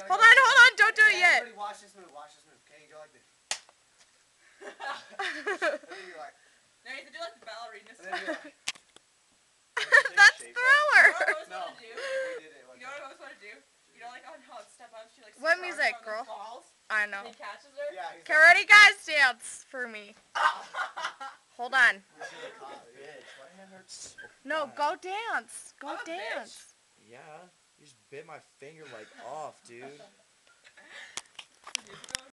Hold on, don't do it yet. Everybody watch this move, Okay, you go like this. And then you're like... No, you have to do like the ballerina And then you're like... That's Thriller. You know what I always wanted to do? We did it. You know what I always wanted to do? You know like on Hot Step Up, she like... What music, girl? Falls, I know. and he catches her? Yeah, Okay, ready, guys? Dance for me. Hold on. No, go dance. Go I'm a dance. Yeah, you just bit my finger like off, dude.